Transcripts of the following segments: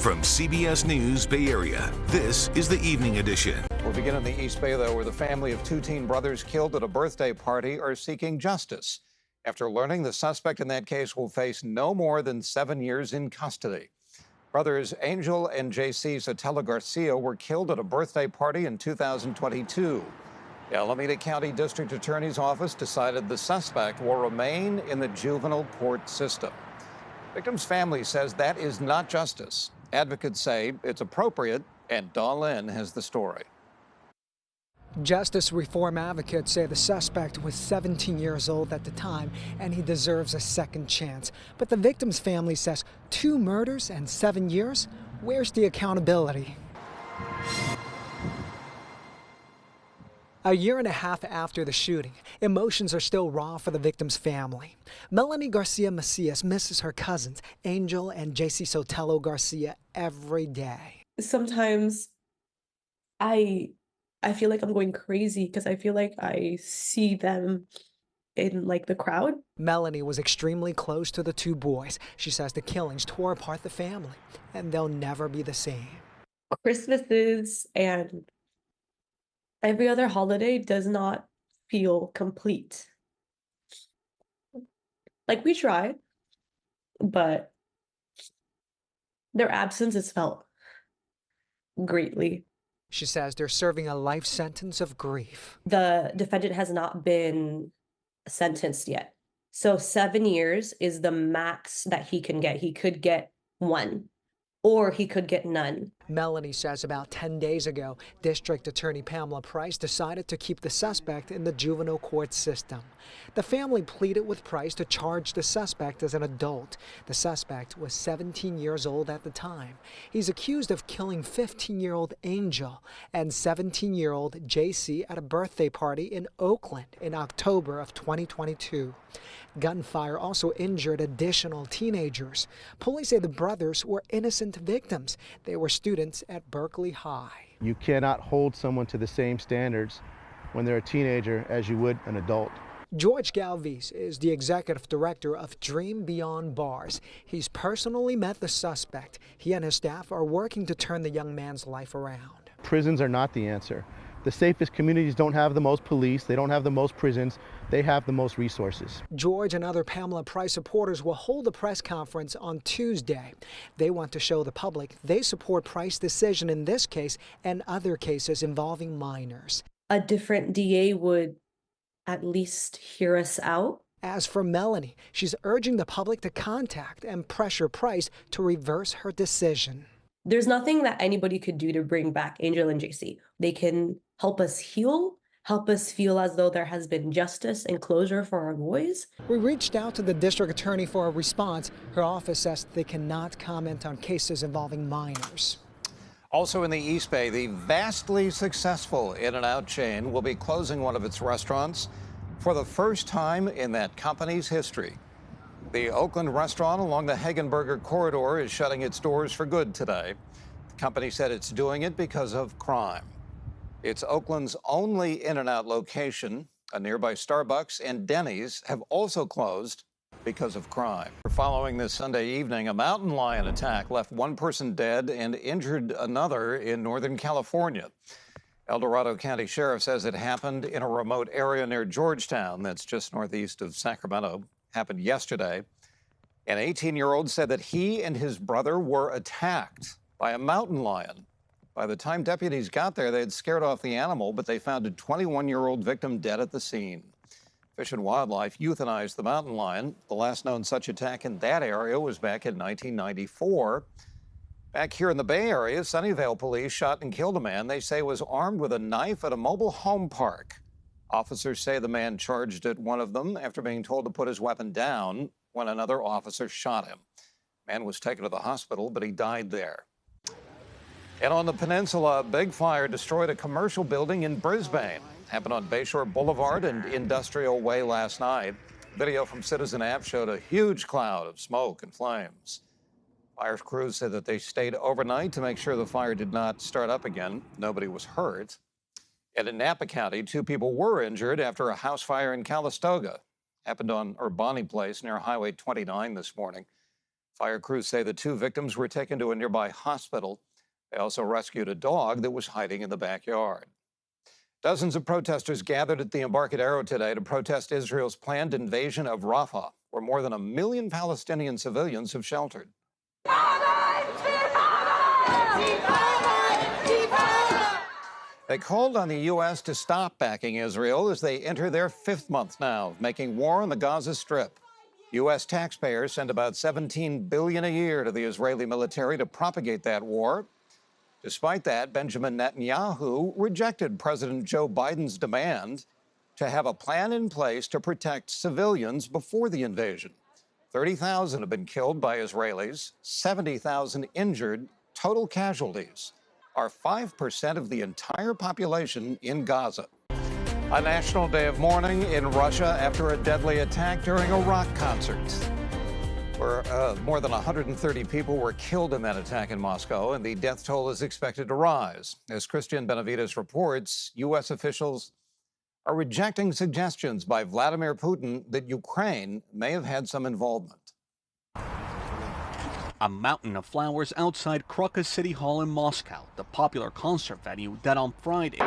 From CBS News Bay Area, this is the Evening Edition. We'll begin in the East Bay, though, where the family of two teen brothers killed at a birthday party are seeking justice after learning the suspect in that case will face no more than 7 years in custody. Brothers Angel and JC Sotelo Garcia were killed at a birthday party in 2022. The Alameda County District Attorney's Office decided the suspect will remain in the juvenile court system. Victim's family says that is not justice. Advocates say it's appropriate, and Dawn Lynn has the story. Justice reform advocates say the suspect was 17 years old at the time and he deserves a second chance. But the victim's family says 2 murders and 7 years? Where's the accountability? A year and a half after the shooting, emotions are still raw for the victim's family. Melanie Garcia Macias misses her cousins, Angel and JC Sotelo Garcia, every day. Sometimes I feel like I'm going crazy because I feel like I see them in the crowd. Melanie was extremely close to the 2 boys. She says the killings tore apart the family and they'll never be the same. Christmases and every other holiday does not feel complete. We try, but their absence is felt greatly. She says they're serving a life sentence of grief. The defendant has not been sentenced yet. So 7 years is the max that he can get. He could get 1, or he could get none. Melanie says about 10 days ago, District Attorney Pamela Price decided to keep the suspect in the juvenile court system. The family pleaded with Price to charge the suspect as an adult. The suspect was 17 years old at the time. He's accused of killing 15-year-old Angel and 17-year-old JC at a birthday party in Oakland in October of 2022. Gunfire also injured additional teenagers. Police say the brothers were innocent victims. They were students at Berkeley High. You cannot hold someone to the same standards when they're a teenager as you would an adult. George Galvez is the executive director of Dream Beyond Bars. He's personally met the suspect. He and his staff are working to turn the young man's life around. Prisons are not the answer. The safest communities don't have the most police, they don't have the most prisons, they have the most resources. George and other Pamela Price supporters will hold a press conference on Tuesday. They want to show the public they support Price's decision in this case and other cases involving minors. A different DA would at least hear us out. As for Melanie, she's urging the public to contact and pressure Price to reverse her decision. There's nothing that anybody could do to bring back Angel and JC. They can help us heal, help us feel as though there has been justice and closure for our boys. We reached out to the district attorney for a response. Her office says they cannot comment on cases involving minors. Also in the East Bay, the vastly successful In-N-Out chain will be closing one of its restaurants for the first time in that company's history. The Oakland restaurant along the Hagenberger corridor is shutting its doors for good today. The company said it's doing it because of crime. It's Oakland's only In-N-Out location. A nearby Starbucks and Denny's have also closed because of crime. Following this Sunday evening, a mountain lion attack left 1 person dead and injured another in Northern California. El Dorado County Sheriff says it happened in a remote area near Georgetown, that's just northeast of Sacramento. Happened yesterday. An 18-year-old said that he and his brother were attacked by a mountain lion. By the time deputies got there, they had scared off the animal, but they found a 21-year-old victim dead at the scene. Fish and Wildlife euthanized the mountain lion. The last known such attack in that area was back in 1994. Back here in the Bay Area, Sunnyvale police shot and killed a man they say was armed with a knife at a mobile home park. Officers say the man charged at one of them after being told to put his weapon down when another officer shot him. Man was taken to the hospital, but he died there. And on the peninsula, a big fire destroyed a commercial building in Brisbane. Happened on Bayshore Boulevard and Industrial Way last night. Video from Citizen App showed a huge cloud of smoke and flames. Fire crews said that they stayed overnight to make sure the fire did not start up again. Nobody was hurt. And in Napa County, 2 people were injured after a house fire in Calistoga. Happened on Urbani Place near Highway 29 this morning. Fire crews say the 2 victims were taken to a nearby hospital. They also rescued a dog that was hiding in the backyard. Dozens of protesters gathered at the Embarcadero today to protest Israel's planned invasion of Rafah, where more than 1 million Palestinian civilians have sheltered. They called on the U.S. to stop backing Israel as they enter their 5th month now of making war on the Gaza Strip. U.S. taxpayers send about $17 billion a year to the Israeli military to propagate that war. Despite that, Benjamin Netanyahu rejected President Joe Biden's demand to have a plan in place to protect civilians before the invasion. 30,000 have been killed by Israelis, 70,000 injured, total casualties are 5% of the entire population in Gaza. A national day of mourning in Russia after a deadly attack during a rock concert, where more than 130 people were killed in that attack in Moscow, and the death toll is expected to rise. As Christian Benavides reports, U.S. officials are rejecting suggestions by Vladimir Putin that Ukraine may have had some involvement. A mountain of flowers outside Crocus City Hall in Moscow, the popular concert venue that on Friday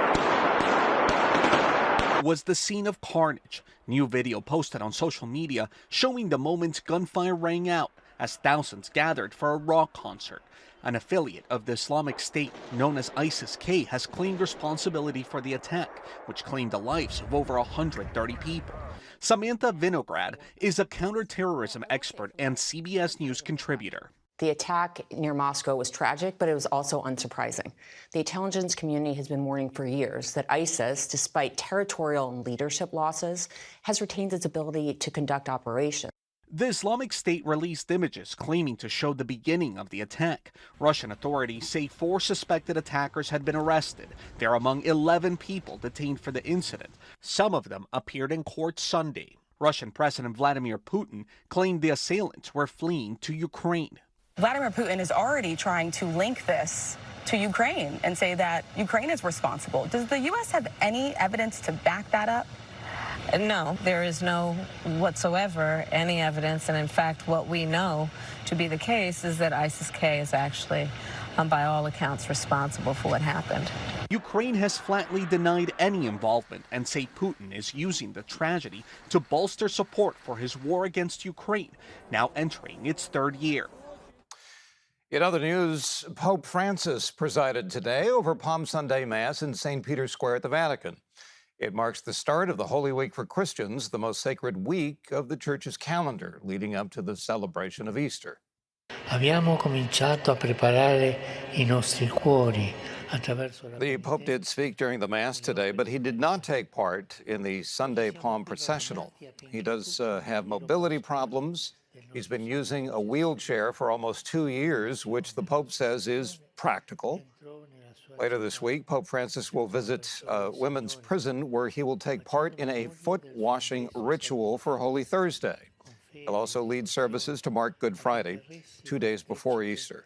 was the scene of carnage. New video posted on social media showing the moment gunfire rang out as thousands gathered for a rock concert. An affiliate of the Islamic State known as ISIS-K has claimed responsibility for the attack, which claimed the lives of over 130 people. Samantha Vinograd is a counterterrorism expert and CBS News contributor. The attack near Moscow was tragic, but it was also unsurprising. The intelligence community has been warning for years that ISIS, despite territorial and leadership losses, has retained its ability to conduct operations. The Islamic State released images claiming to show the beginning of the attack. Russian authorities say 4 suspected attackers had been arrested. They're among 11 people detained for the incident. Some of them appeared in court Sunday. Russian President Vladimir Putin claimed the assailants were fleeing to Ukraine. Vladimir Putin is already trying to link this to Ukraine and say that Ukraine is responsible. Does the U.S. have any evidence to back that up? No, there is no whatsoever any evidence. And in fact, what we know to be the case is that ISIS-K is actually, by all accounts, responsible for what happened. Ukraine has flatly denied any involvement and say Putin is using the tragedy to bolster support for his war against Ukraine, now entering its 3rd year. In other news, Pope Francis presided today over Palm Sunday Mass in St. Peter's Square at the Vatican. It marks the start of the Holy Week for Christians, the most sacred week of the Church's calendar, leading up to the celebration of Easter. Abbiamo cominciato a preparare I nostri cuori attraverso la... The Pope did speak during the Mass today, but he did not take part in the Sunday Palm processional. He does have mobility problems. He's been using a wheelchair for almost 2 years, which the Pope says is practical. Later this week, Pope Francis will visit a women's prison where he will take part in a foot-washing ritual for Holy Thursday. He'll also lead services to mark Good Friday, 2 days before Easter.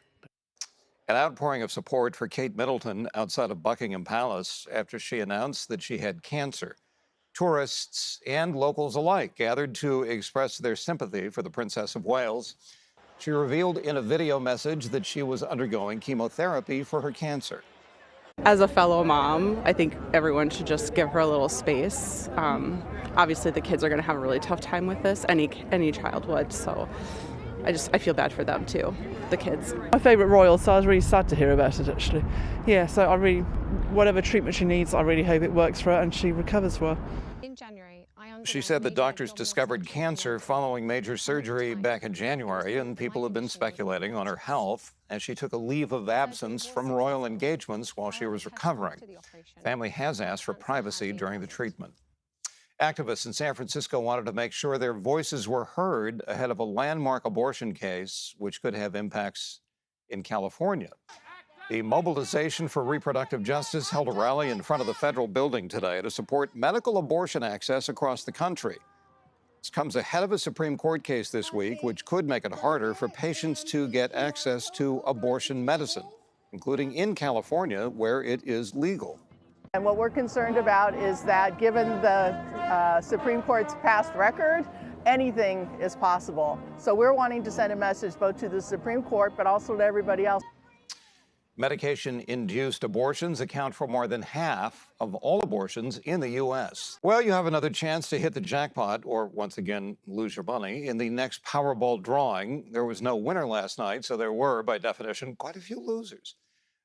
An outpouring of support for Kate Middleton outside of Buckingham Palace after she announced that she had cancer. Tourists and locals alike gathered to express their sympathy for the Princess of Wales. She revealed in a video message that she was undergoing chemotherapy for her cancer. As a fellow mom, I think everyone should just give her a little space. Obviously, the kids are going to have a really tough time with this. Any child would. So I feel bad for them too, the kids. My favourite royal, so I was really sad to hear about it actually. Yeah, so whatever treatment she needs, I really hope it works for her and she recovers well. In January, she said the doctors discovered cancer following major surgery back in January, and people have been speculating on her health as she took a leave of absence from royal engagements while she was recovering. Family has asked for privacy during the treatment. Activists in San Francisco wanted to make sure their voices were heard ahead of a landmark abortion case, which could have impacts in California. The Mobilization for Reproductive Justice held a rally in front of the federal building today to support medical abortion access across the country. This comes ahead of a Supreme Court case this week, which could make it harder for patients to get access to abortion medicine, including in California, where it is legal. And what we're concerned about is that given the Supreme Court's past record, anything is possible. So we're wanting to send a message both to the Supreme Court, but also to everybody else. Medication-induced abortions account for more than half of all abortions in the U.S. Well, you have another chance to hit the jackpot or, once again, lose your money in the next Powerball drawing. There was no winner last night, so there were, by definition, quite a few losers.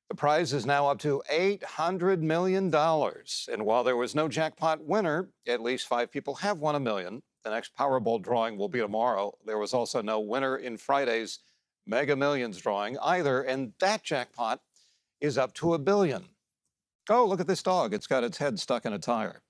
The prize is now up to $800 million. And while there was no jackpot winner, at least 5 people have won $1 million. The next Powerball drawing will be tomorrow. There was also no winner in Friday's Mega Millions drawing either, and that jackpot is up to $1 billion. Oh, look at this dog. It's got its head stuck in a tire.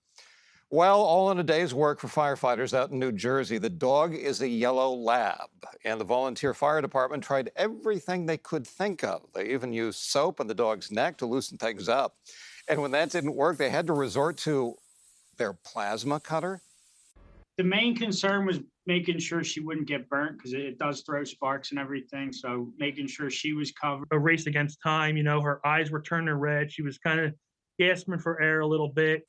Well, all in a day's work for firefighters out in New Jersey. The dog is a yellow lab, and the volunteer fire department tried everything they could think of. They even used soap on the dog's neck to loosen things up. And when that didn't work, they had to resort to their plasma cutter. The main concern was making sure she wouldn't get burnt because it does throw sparks and everything. So making sure she was covered. A race against time, you know, her eyes were turning red. She was kind of gasping for air a little bit.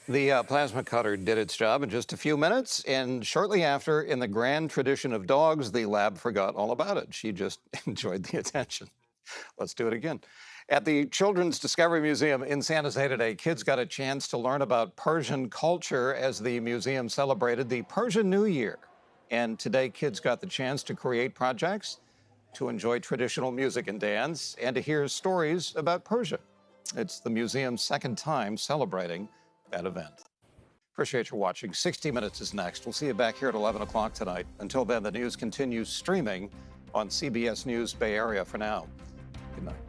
The plasma cutter did its job in just a few minutes, and shortly after, in the grand tradition of dogs, the lab forgot all about it. She just enjoyed the attention. Let's do it again. At the Children's Discovery Museum in San Jose today, kids got a chance to learn about Persian culture as the museum celebrated the Persian New Year. And today, kids got the chance to create projects, to enjoy traditional music and dance, and to hear stories about Persia. It's the museum's second time celebrating that event. Appreciate your watching. 60 Minutes is next. We'll see you back here at 11 o'clock tonight. Until then, the news continues streaming on CBS News Bay Area for now. Good night.